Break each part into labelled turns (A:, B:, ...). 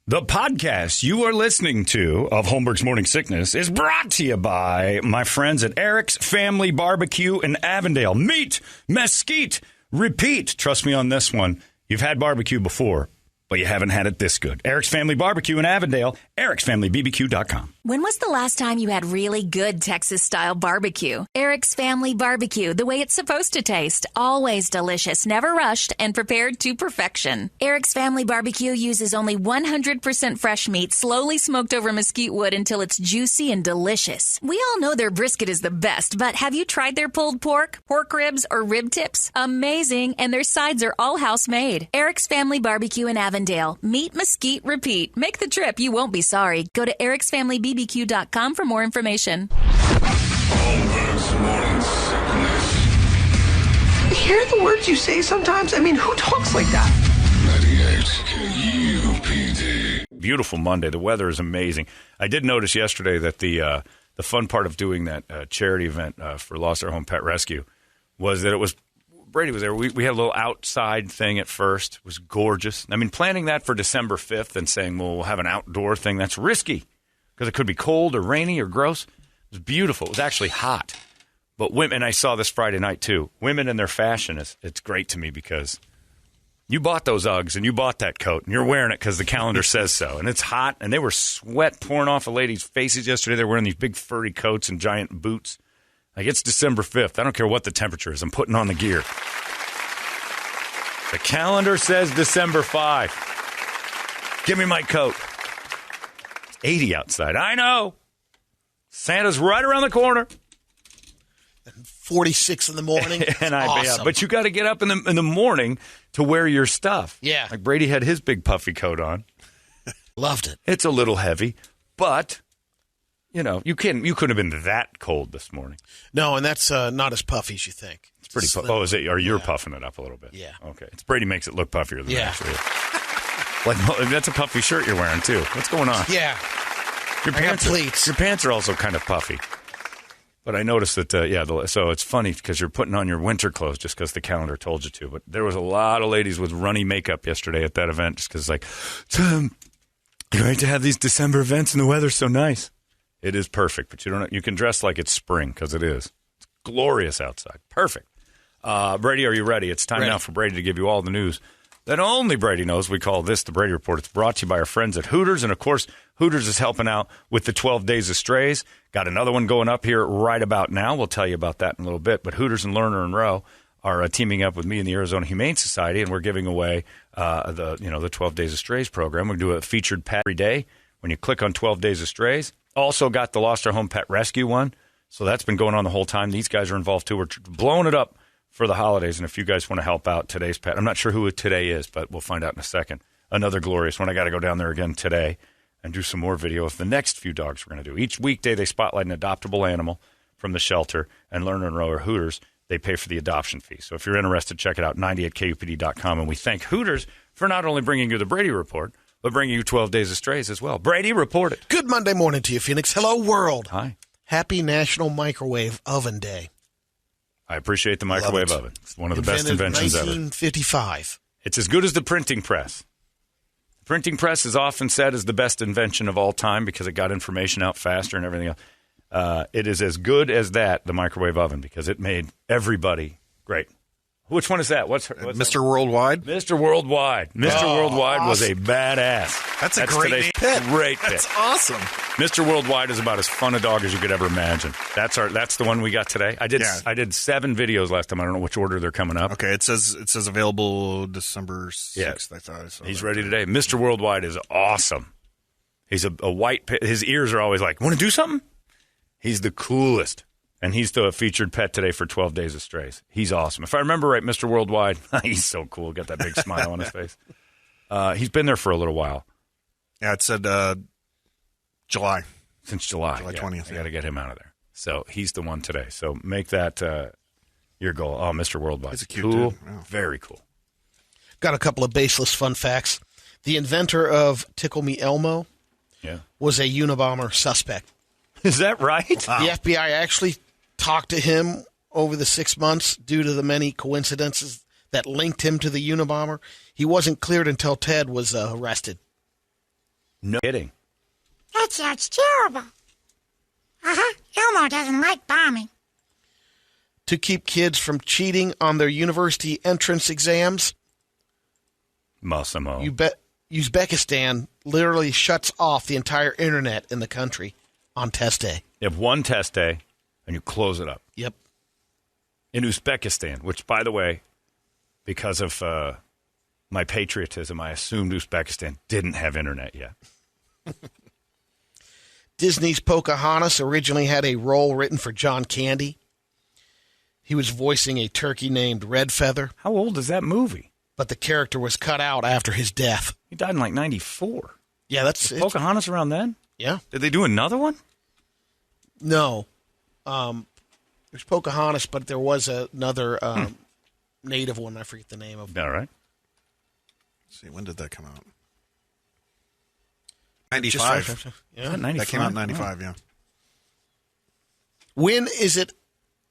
A: The podcast you are listening to of Holmberg's Morning Sickness is brought to you by my friends at Eric's Family Barbecue in Avondale. Meet, mesquite, repeat. Trust me on this one. You've had barbecue before, but you haven't had it this good. Eric's Family Barbecue in Avondale, ericsfamilybbq.com.
B: When was the last time you had really good Texas-style barbecue? Eric's Family Barbecue, the way it's supposed to taste. Always delicious, never rushed, and prepared to perfection. Eric's Family Barbecue uses only 100% fresh meat, slowly smoked over mesquite wood until it's juicy and delicious. We all know their brisket is the best, but have you tried their pulled pork ribs, or rib tips? Amazing, and their sides are all house-made. Eric's Family Barbecue in Avondale. Meet, mesquite, repeat. Make the trip. You won't be sorry. Go to ericsfamilybbq.com for more information.
C: Holmberg's Morning Sickness.
D: Hear the words you say sometimes? I mean, who talks like that?
C: 98 KUPD.
A: Beautiful Monday. The weather is amazing. I did notice yesterday that the fun part of doing that charity event for Lost Our Home Pet Rescue was that it was Brady was there. We had a little outside thing at first. It was gorgeous. I mean, planning that for December 5th and saying, well, we'll have an outdoor thing, that's risky because it could be cold or rainy or gross. It was beautiful. It was actually hot. But women, I saw this Friday night too, women in their fashion, it's great to me because you bought those Uggs and you bought that coat and you're wearing it because the calendar says so. And it's hot, and they were sweat pouring off of ladies' faces yesterday. They're wearing these big furry coats and giant boots. Like, it's December 5th. I don't care what the temperature is. I'm putting on the gear. The calendar says December 5. Give me my coat. It's 80 outside. I know. Santa's right around the corner.
E: 46 in the morning.
A: And
E: awesome.
A: Yeah, but you got to get up in the morning to wear your stuff.
E: Yeah.
A: Like Brady had his big puffy coat on.
E: Loved it.
A: It's a little heavy, but you know, you couldn't have been that cold this morning.
E: No, and that's not as puffy as you think.
A: It's pretty puffy. Oh, is it? Or you're puffing it up a little bit?
E: Yeah.
A: Okay. It's Brady makes it look puffier than it actually is. Like, that's a puffy shirt you're wearing, too. What's going on?
E: Yeah.
A: Your pants are also kind of puffy. But I noticed that, so it's funny because you're putting on your winter clothes just because the calendar told you to. But there was a lot of ladies with runny makeup yesterday at that event just because, like, great to have these December events and the weather's so nice. It is perfect, but you can dress like it's spring because it is. It's glorious outside. Perfect. Brady, are you ready? It's time now for Brady to give you all the news that only Brady knows. We call this the Brady Report. It's brought to you by our friends at Hooters. And, of course, Hooters is helping out with the 12 Days of Strays. Got another one going up here right about now. We'll tell you about that in a little bit. But Hooters and Lerner and Rowe are teaming up with me and the Arizona Humane Society, and we're giving away the 12 Days of Strays program. We do a featured pet every day when you click on 12 Days of Strays. Also got the Lost Our Home Pet Rescue one. So that's been going on the whole time. These guys are involved, too. We're blowing it up for the holidays. And if you guys want to help out today's pet, I'm not sure who today is, but we'll find out in a second. Another glorious one. I got to go down there again today and do some more video of the next few dogs we're going to do. Each weekday, they spotlight an adoptable animal from the shelter, and Lerner and Rowe or Hooters, they pay for the adoption fee. So if you're interested, check it out, 98kupd.com. And we thank Hooters for not only bringing you the Brady Report, but bringing you 12 Days of Strays as well. Brady, report it.
E: Good Monday morning to you, Phoenix. Hello, world.
A: Hi.
E: Happy National Microwave Oven Day.
A: I appreciate the microwave oven. It's one of the best inventions ever.
E: 1955.
A: It's as good as the printing press. The printing press is often said as the best invention of all time because it got information out faster and everything else. It is as good as that, the microwave oven, because it made everybody great. Which one is that? What's
F: Mr. Worldwide?
A: Mr. Worldwide. Mr. Worldwide was a badass.
F: That's a great pit.
A: Great pit.
F: That's awesome.
A: Mr. Worldwide is about as fun a dog as you could ever imagine. That's the one we got today. I did 7 videos last time. I don't know which order they're coming up.
F: Okay, it says available December 6th.
A: Yeah.
F: I thought I saw
A: He's
F: that.
A: ready today. Mr. Worldwide is awesome. He's a white pit. His ears are always like, want to do something? He's the coolest. And he's the featured pet today for 12 Days of Strays. He's awesome. If I remember right, Mr. Worldwide, he's so cool. Got that big smile on his face. He's been there for a little while.
F: Yeah, it said July.
A: Since July.
F: July 20th.
A: I got to get him out of there. So he's the one today. So make that your goal. Oh, Mr. Worldwide.
F: He's a cute
A: cool.
F: dude. Yeah.
A: Very cool.
E: Got a couple of baseless fun facts. The inventor of Tickle Me Elmo was a Unabomber suspect.
A: Is that right?
E: Wow. The FBI actually talked to him over the 6 months due to the many coincidences that linked him to the Unabomber. He wasn't cleared until Ted was arrested.
A: No kidding.
G: That sounds terrible. Elmo doesn't like bombing.
E: To keep kids from cheating on their university entrance exams,
A: Massimo.
E: Uzbekistan literally shuts off the entire internet in the country on test day.
A: You have one test day, and you close it up.
E: Yep.
A: In Uzbekistan, which, by the way, because of my patriotism, I assumed Uzbekistan didn't have internet yet.
E: Disney's Pocahontas originally had a role written for John Candy. He was voicing a turkey named Red Feather.
A: How old is that movie?
E: But the character was cut out after his death.
A: He died in like 94.
E: Yeah, that's
A: Was Pocahontas around then?
E: Yeah.
A: Did they do another one?
E: No. There's Pocahontas, but there was another native one. I forget the name of.
A: All right.
F: Let's see, when did that come out? 95.
E: Yeah,
A: 95?
F: That came out in 95, yeah.
E: When is it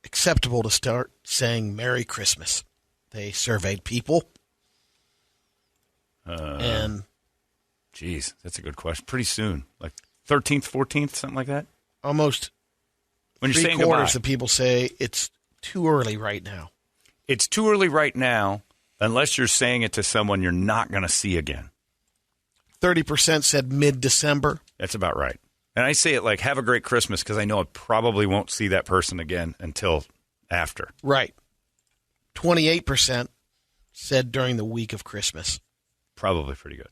E: acceptable to start saying Merry Christmas? They surveyed people. And
A: Jeez, that's a good question. Pretty soon. Like 13th, 14th, something like that?
E: Almost
A: when you're saying
E: three-quarters
A: goodbye.
E: of people say it's too early right now.
A: It's too early right now unless you're saying it to someone you're not going to see again.
E: 30% said mid-December.
A: That's about right. And I say it like, have a great Christmas, because I know I probably won't see that person again until after.
E: Right. 28% said during the week of Christmas.
A: Probably pretty good.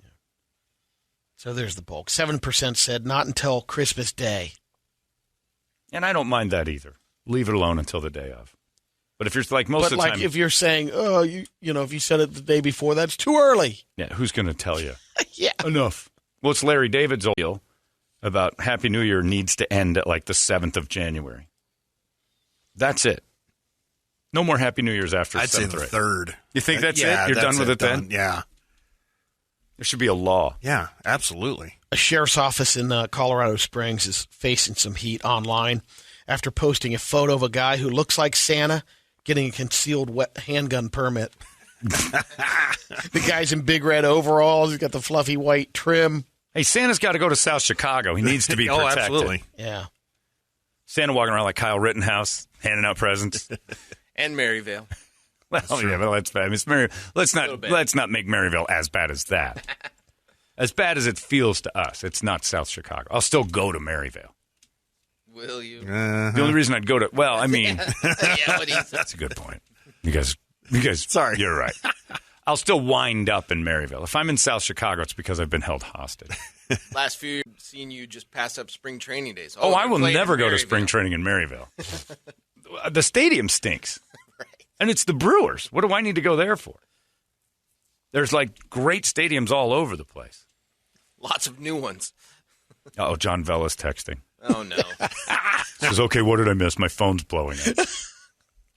E: So there's the bulk. 7% said not until Christmas Day.
A: And I don't mind that either. Leave it alone until the day of. But if you're like most of the time.
E: If you're saying, oh, you know, if you said it the day before, that's too early.
A: Yeah, who's going to tell you?
E: Yeah.
A: Enough. Well, it's Larry David's old deal about Happy New Year needs to end at like the 7th of January. That's it. No more Happy New Year's after
F: I'd say
A: 7th
F: the
A: or 8th.
F: 3rd.
A: You think that's
F: Yeah,
A: it? You're
F: that's
A: done with it then?
F: Yeah.
A: There should be a law.
F: Yeah, absolutely.
E: A sheriff's office in Colorado Springs is facing some heat online after posting a photo of a guy who looks like Santa getting a concealed handgun permit. The guy's in big red overalls. He's got the fluffy white trim.
A: Hey, Santa's got to go to South Chicago. He needs to be protected.
F: Absolutely.
E: Yeah.
A: Santa walking around like Kyle Rittenhouse, handing out presents.
H: And Maryvale.
A: Well, yeah, but let's not make Maryville as bad as that. As bad as it feels to us, it's not South Chicago. I'll still go to Maryvale.
H: Will you?
A: The only reason I'd go to, well, I mean,
H: Yeah, what do you
A: that's a good point. You guys,
F: Sorry.
A: you're right. I'll still wind up in Maryville. If I'm in South Chicago, it's because I've been held hostage.
H: Last few years, I've seen you just pass up spring training days.
A: Oh, I
H: they're
A: will
H: playing
A: never
H: in
A: go to
H: Maryville.
A: spring training in Maryville. The stadium stinks.
H: Right.
A: And it's the Brewers. What do I need to go there for? There's like great stadiums all over the place.
H: Lots of new ones.
A: Oh, John Vella's texting.
H: Oh, no.
A: Says, okay, what did I miss? My phone's blowing up.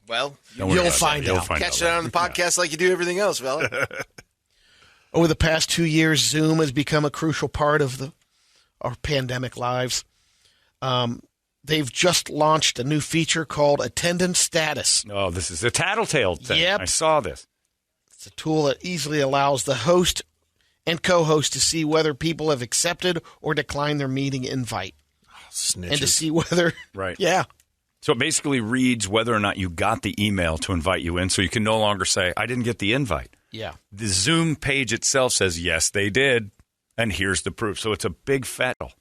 H: Well,
A: Don't worry
E: You'll
A: about
E: find
A: that. You'll
E: out.
A: find
H: catch
A: out
H: it on the podcast like you do everything else, fella.
E: Over the past 2 years, Zoom has become a crucial part of our pandemic lives. They've just launched a new feature called Attendance Status.
A: Oh, this is a tattletale thing.
E: Yep.
A: I saw this.
E: It's a tool that easily allows the host and co-host to see whether people have accepted or declined their meeting invite.
F: Snitches.
E: And to see whether...
A: Right.
E: Yeah.
A: So it basically reads whether or not you got the email to invite you in, so you can no longer say, I didn't get the invite.
E: Yeah.
A: The Zoom page itself says, yes, they did, and here's the proof. So it's a big fat tattle.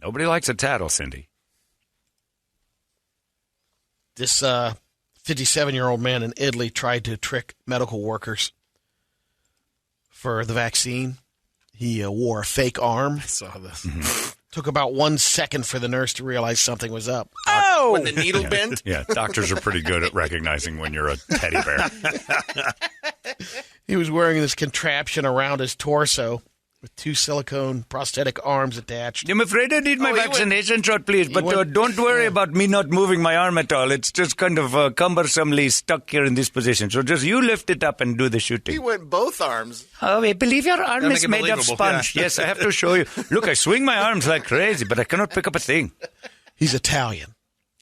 A: Nobody likes a tattle, Cindy.
E: This 57-year-old man in Italy tried to trick medical workers for the vaccine. He wore a fake arm.
F: I saw this.
E: Took about 1 second for the nurse to realize something was up.
H: When the needle bent.
A: Yeah, doctors are pretty good at recognizing when you're a teddy bear.
E: He was wearing this contraption around his torso with 2 silicone prosthetic arms attached.
A: I'm afraid I need my vaccination shot, please. But
E: went-
A: don't worry about me not moving my arm at all. It's just kind of cumbersomely stuck here in this position. So just you lift it up and do the
H: He
A: shooting.
H: went both arms.
A: Oh, I believe your arm
F: Gotta
A: is
F: make it
A: made of
F: believable,
A: sponge.
F: yeah.
A: Yes, I have to show you. Look, I swing my arms like crazy, but I cannot pick up a thing.
E: He's Italian.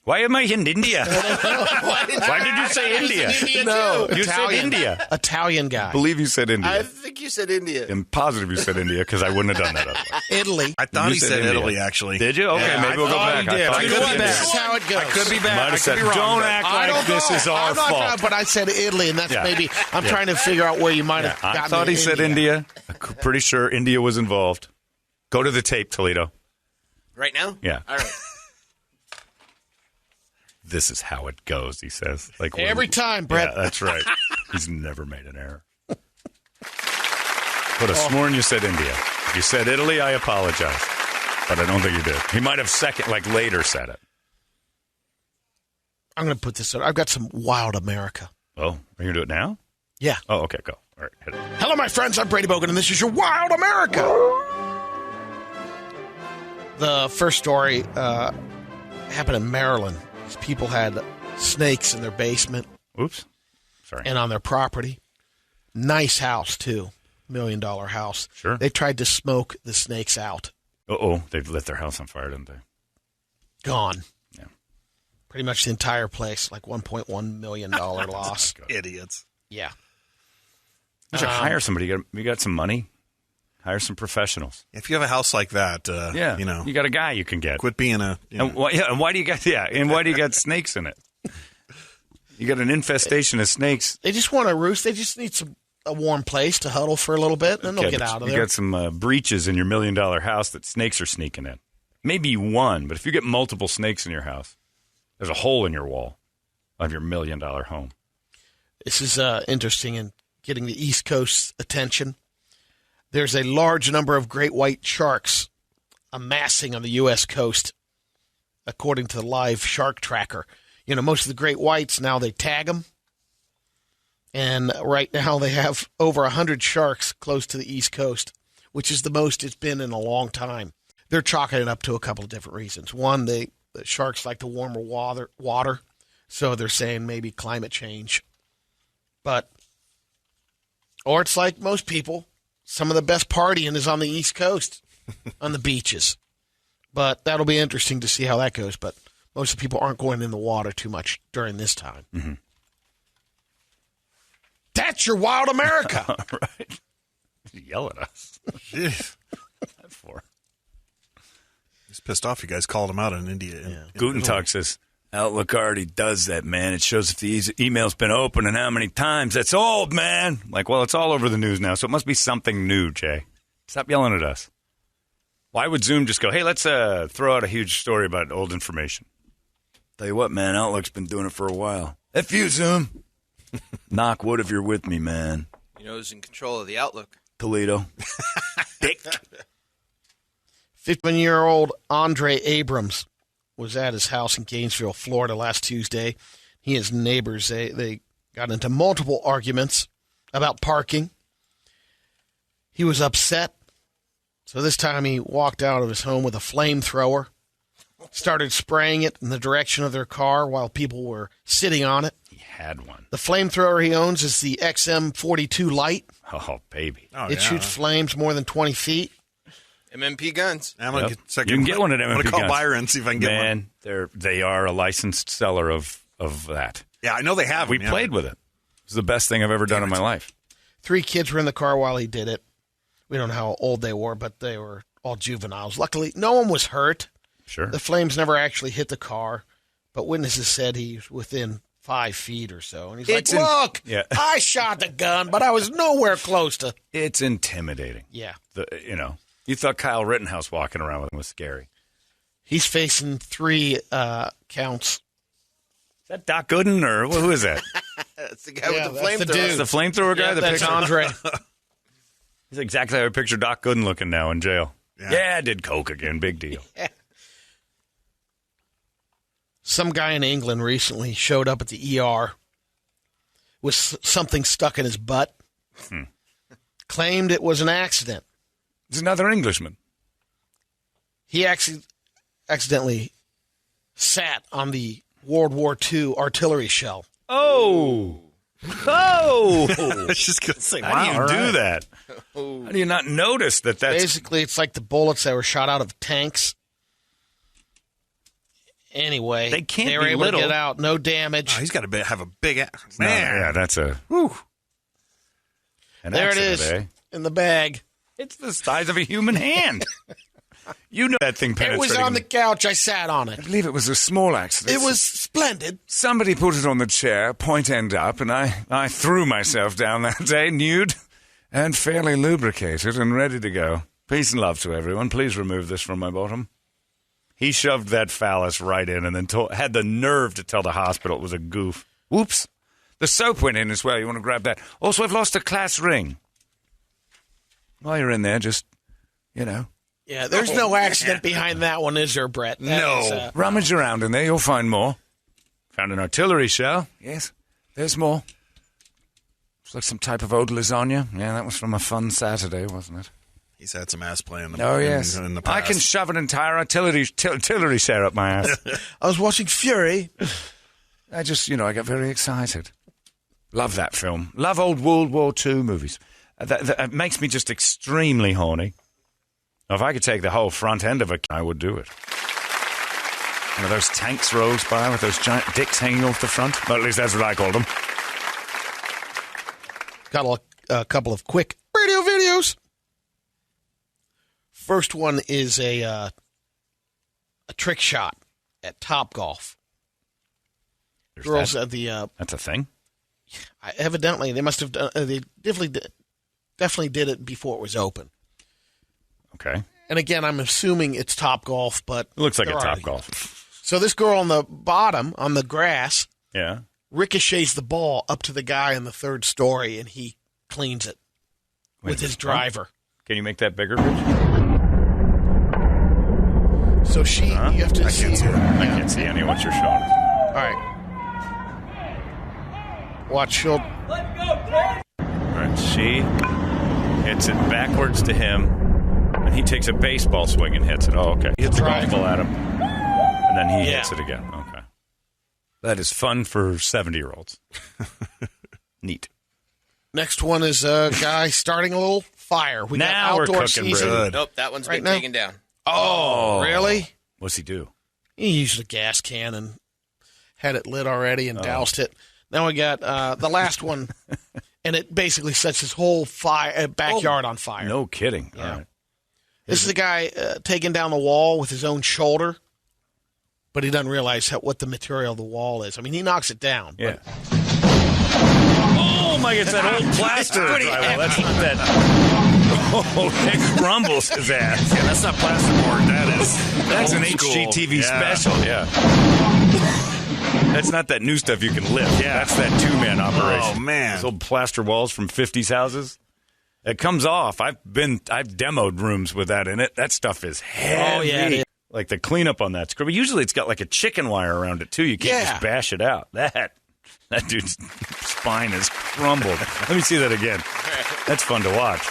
A: Why am I in India? Why did you say India?
E: No,
A: You said India.
E: Italian guy.
A: I believe you said India.
H: I think you said India.
A: I'm positive you said India because I wouldn't have done that otherwise.
E: Italy.
F: I thought
A: You
F: he
A: said
F: said
A: India.
F: Italy, actually.
A: Did you? Okay,
F: Yeah,
A: maybe we'll go
E: thought
A: back.
E: he did.
A: I thought
E: You
A: you
E: know
A: said
E: what?
A: India.
E: This is how it goes.
F: I could be
A: Might
F: bad. I
A: have
F: could
A: said,
F: be wrong.
A: don't
F: but-
A: act
E: I
A: like
E: don't
A: this
E: know.
A: is our
E: I'm not
A: fault.
E: but I said Italy, and that's
A: Yeah.
E: maybe I'm
A: Yeah.
E: trying to figure out where you might have
A: I
E: gotten.
A: thought he
E: to
A: said India. I'm pretty sure India was involved. Go to the tape, Toledo.
H: Right now?
A: Yeah.
H: All right.
A: This is how it goes, he says. Like
E: Every time, Brett.
A: Yeah, that's right. He's never made an error. Could have sworn you said India. If you said Italy, I apologize. But I don't think you did. He might have later said it.
E: I'm going to put this out. I've got some wild America.
A: Oh, are you going to do it now?
E: Yeah.
A: Oh, okay, go. All right, hit it.
E: Hello, my friends. I'm Brady Bogan, and this is your Wild America. The first story happened in Maryland. These people had snakes in their basement
A: Oops. Sorry.
E: and on their property. Nice house, too. $1 million house.
A: Sure.
E: They tried to smoke the snakes out.
A: Uh-oh, they lit their house on fire, didn't they?
E: Gone.
A: Yeah.
E: Pretty much the entire place, like $1.1 million loss.
F: Idiots.
E: Yeah.
A: You should hire somebody. You got some money? Hire some professionals.
F: If you have a house like that,
A: Yeah.
F: you know,
A: You got a guy you can get.
F: quit being a. You know,
A: And why do you got snakes in it? You got an infestation of snakes.
E: They just want to roost. They just need a warm place to huddle for a little bit, and then they'll
A: Okay,
E: get
A: but
E: out of
A: you
E: there.
A: got some breaches in your $1 million house that snakes are sneaking in. Maybe one, but if you get multiple snakes in your house, there's a hole in your wall of your $1 million home.
E: This is interesting in getting the East Coast's attention. There's a large number of great white sharks amassing on the U.S. coast, according to the live shark tracker. You know, most of the great whites, now they tag them. And right now they have over 100 sharks close to the East Coast, which is the most it's been in a long time. They're chalking it up to a couple of different reasons. One, the sharks like the warmer water, so they're saying maybe climate change. Or it's like most people, some of the best partying is on the East Coast, on the beaches. But that'll be interesting to see how that goes. But most of the people aren't going in the water too much during this time.
A: Mm-hmm.
E: That's your Wild America.
A: Right. Yell at us.
F: Jeez.
A: What for?
F: He's pissed off. You guys called him out in India. In
A: Guten
F: Italy.
A: Tag says, Outlook already does that, man. It shows if the email's been open and how many times. That's old, man. Like, well, it's all over the news now, so it must be something new, Jay. Stop yelling at us. Why would Zoom just go, hey, let's throw out a huge story about old information? Tell you what, man, Outlook's been doing it for a while. F you, Zoom. Knock wood if you're with me, man.
H: You know who's in control of the Outlook?
A: Toledo. Dick.
E: 51-year-old Andre Abrams was at his house in Gainesville, Florida last Tuesday. He and his neighbors, they got into multiple arguments about parking. He was upset. So this time he walked out of his home with a flamethrower, started spraying it in the direction of their car while people were sitting on it.
A: He had one.
E: The flamethrower he owns is the XM42 Lite.
A: Oh, baby.
F: Oh,
E: It
F: yeah.
E: shoots flames more than 20 feet.
H: MMP guns.
F: I'm gonna
A: Yep.
F: get second.
A: You can get one at
F: I'm gonna
A: MMP
F: call
A: Guns.
F: Byron and see if I can get one.
A: Man, they are a licensed seller of that.
F: Yeah, I know they have.
A: We
F: them, yeah.
A: played with it. It was the best thing I've ever done in my life.
E: 3 kids were in the car while he did it. We don't know how old they were, but they were all juveniles. Luckily, no one was hurt.
A: Sure.
E: The flames never actually hit the car, but witnesses said he was within 5 feet or so. And he's
A: It's
E: like, look,
A: yeah.
E: I shot the gun, but I was nowhere close to.
A: It's intimidating.
E: Yeah.
A: You thought Kyle Rittenhouse walking around with him was scary.
E: He's facing 3 counts.
A: Is that Doc Gooden or who is that?
H: That's the guy
E: Yeah,
H: with the
E: that's the
H: flamethrower.
E: dude.
A: The flamethrower guy?
E: Yeah,
A: the
E: that's
A: picture?
E: Andre.
A: He's exactly how I picture Doc Gooden looking now in jail.
F: Yeah.
A: Yeah, I did coke again. Big deal.
E: Some guy in England recently showed up at the ER with something stuck in his butt. Claimed it was an accident.
A: It's another Englishman.
E: He accidentally sat on the World War II artillery shell.
A: Oh. Oh.
F: I was just gonna say,
A: How do you
F: wow,
A: do
F: all right.
A: that? How do you not notice that's...
E: Basically, it's like the bullets that were shot out of tanks. Anyway,
A: They can't
E: they were
A: be
E: able
A: little.
E: to get out. No damage.
F: Oh, he's got to have a big ass.
A: No,
F: Man.
A: yeah, that's a an
E: There it
A: accident,
E: is
A: eh?
E: in the bag.
A: It's the size of a human hand. You know that thing
E: It
A: penetrating.
E: was on the couch. I sat on
A: I
E: it.
A: believe it was a small accident.
E: It was splendid.
A: Somebody put it on the chair, point end up, and I threw myself down that day, nude and fairly lubricated and ready to go. Peace and love to everyone. Please remove this from my bottom. He shoved that phallus right in and then had the nerve to tell the hospital it was a goof. Whoops. The soap went in as well. You want to grab that? Also, I've lost a class ring. While you're in there, just,
E: Yeah, there's no accident behind that one, is there, Brett? That is,
A: rummage around in there. You'll find more. Found an artillery shell. Yes, there's more. Looks like some type of old lasagna. Yeah, that was from a fun Saturday, wasn't it?
F: He's had some ass play in the,
A: Oh, yes.
F: in the
A: I
F: past.
A: can shove an entire artillery shell up my ass.
E: I was watching Fury.
A: I just, I got very excited. Love that film. Love old World War II movies. That makes me just extremely horny. If I could take the whole front end of it, I would do it. Those tanks rolls by with those giant dicks hanging off the front. Well, at least that's what I called them.
E: Got a couple of quick radio videos. First one is a trick shot at Topgolf.
A: There's
E: Girls
A: that.
E: at the
A: That's a thing?
E: evidently they must have done. They definitely did it before it was open.
A: Okay.
E: And again, I'm assuming it's Topgolf, but
A: It looks like a
E: they're already-
A: Topgolf.
E: So this girl on the bottom on the grass
A: Yeah.
E: ricochets the ball up to the guy in the third story, and he cleans it
A: Wait
E: with
A: a
E: his
A: minute.
E: driver.
A: Can you make that bigger, Rich?
E: So you have to see.
A: I can't see any of what you're showing us.
E: All right. Watch, she'll.
A: All right, she hits it backwards to him, and he takes a baseball swing and hits it. Oh, okay. He hits the golf ball at him, and then he hits it again. Okay. That is fun for 70-year-olds. Neat.
E: Next one is a guy starting a little fire. We
A: Now
E: got
A: we're
E: outdoor
A: cooking,
E: season.
A: Brad.
H: Nope, that one's
E: Right
H: been
E: now?
H: taken down.
E: Oh, really?
A: What's he do?
E: He used a gas can and had it lit already and doused it. Now we got the last one, and it basically sets his whole backyard on fire.
A: No kidding.
E: Yeah.
A: All right.
E: This is the guy taking down the wall with his own shoulder, but he doesn't realize what the material of the wall is. I mean, he knocks it down.
A: Yeah. Oh, my, it's that old plaster drywall. That's not that. Oh, it crumbles his ass.
F: Yeah, that's not plasterboard.
A: That's an
F: old school.
A: HGTV
F: Yeah.
A: special, yeah. That's not that new stuff you can lift.
F: Yeah.
A: That's that two-man operation.
F: Oh, man.
A: Those old plaster walls from 50s houses. It comes off. I've demoed rooms with that in it. That stuff is heavy.
E: Oh, yeah, it is.
A: Like the cleanup on that screw. Usually it's got like a chicken wire around it, too. You can't
E: Yeah.
A: just bash it out. That dude's spine is crumbled. Let me see that again. That's fun to watch.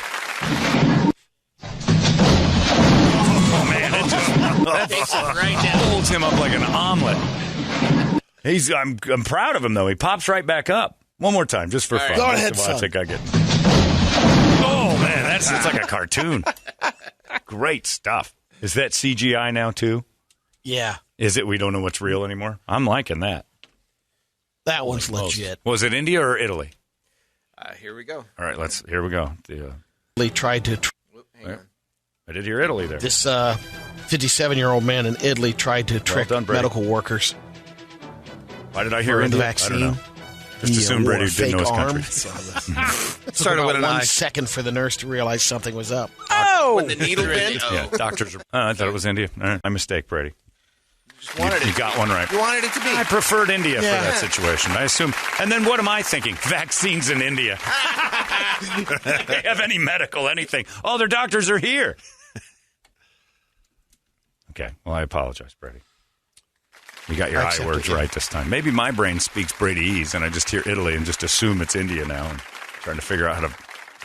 A: Oh, man. It just folds him up like an omelet. I'm proud of him, though. He pops right back up. One more time, just for fun.
E: Go
A: Just
E: ahead,
A: to watch
E: son.
A: that guy get... Oh, man, it's like a cartoon. Great stuff. Is that CGI now, too?
E: Yeah.
A: Is it? We don't know what's real anymore? I'm liking that.
E: That one's legit.
A: Was it India or Italy?
H: Here we go.
A: All right, here we go.
E: They tried to.
H: Whoop, hang on.
A: I did hear Italy there.
E: This 57-year-old man in Italy tried to trick
A: done, Brady.
E: medical workers
A: Why did I hear
E: for the
A: India?
E: vaccine.
A: I don't know. Just
E: He,
A: assume
E: wore
A: Brady
E: a
A: didn't know his
E: fake
A: country.
E: arm, so took
F: Started
E: about
F: with an
E: 1
F: eye.
E: second for the nurse to realize something was up.
H: When the needle bent,
A: Yeah, doctors are... I thought it was India. All right, my mistake, Brady.
H: just wanted
A: You
H: it.
A: got one right.
H: You wanted it to be.
A: I preferred India
E: Yeah.
A: for that situation. I assume. And then what am I thinking? Vaccines in India. They have any medical anything. All their doctors are here. Okay. Well, I apologize, Brady. You got your
E: I
A: I
E: accept
A: words
E: it, yeah.
A: right this time. Maybe my brain speaks Bradyese, and I just hear Italy and just assume it's India now. And trying to figure out how to.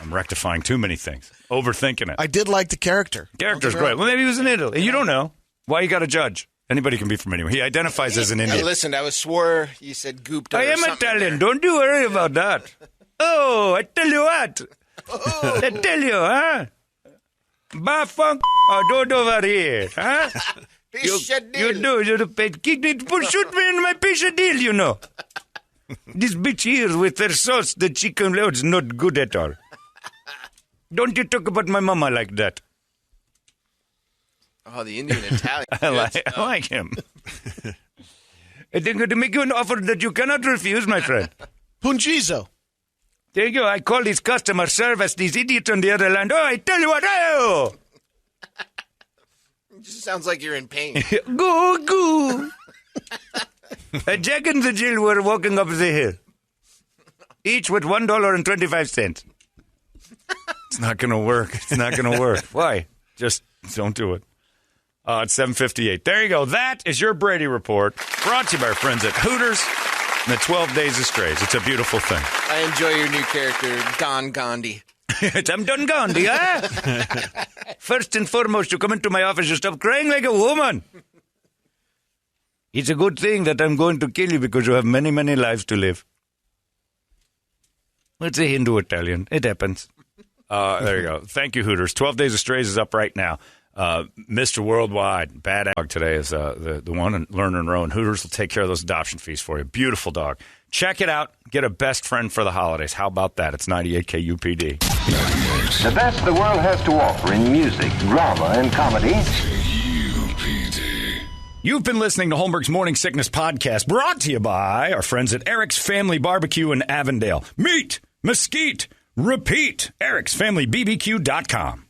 A: I'm rectifying too many things. Overthinking it.
E: I did like the character.
A: Character's
E: Don't get me
A: great. Well, maybe he was in Italy. You don't know. Why you got to judge? Anybody can be from anywhere. He identifies as an
H: I
A: Indian.
H: listened. I swore you said gooped.
A: I
H: or
A: am
H: something
A: Italian.
H: there.
A: Don't you worry about that. Oh, I tell you what. I tell you, huh? Bafunk or don't over here, huh?
H: Pichadillo.
A: You do. You're the pet. Shoot me in my pichadillo, you know. This bitch here with her sauce, the chicken load's not good at all. Don't you talk about my mama like that.
H: Oh, the Indian Italian.
A: I like him. I think I'm going to make you an offer that you cannot refuse, my friend.
E: Pungizo.
A: There you go. I call these customer service, these idiots on the other line. Oh, I tell you what, oh!
H: It just sounds like you're in pain.
A: Go. Jack and the Jill were walking up the hill. Each with $1.25. It's not going to work. It's not going to work. Why? Just don't do it. It's 7:58. There you go. That is your Brady Report. Brought to you by our friends at Hooters and the 12 Days of Strays. It's a beautiful thing.
H: I enjoy your new character, Don Gandhi.
A: I'm Don Gandhi, huh? First and foremost, you come into my office, you stop crying like a woman. It's a good thing that I'm going to kill you because you have many, many lives to live. It's a Hindu-Italian. It happens. There you go. Thank you, Hooters. 12 Days of Strays is up right now. Mr. Worldwide, bad dog today is the one in Lerner and Rowan. Hooters will take care of those adoption fees for you. Beautiful dog. Check it out. Get a best friend for the holidays. How about that? It's 98 KUPD.
I: The best the world has to offer in music, drama, and comedy.
A: You've been listening to Holmberg's Morning Sickness Podcast, brought to you by our friends at Eric's Family Barbecue in Avondale. Meet, mesquite, repeat. Eric'sFamilyBBQ.com.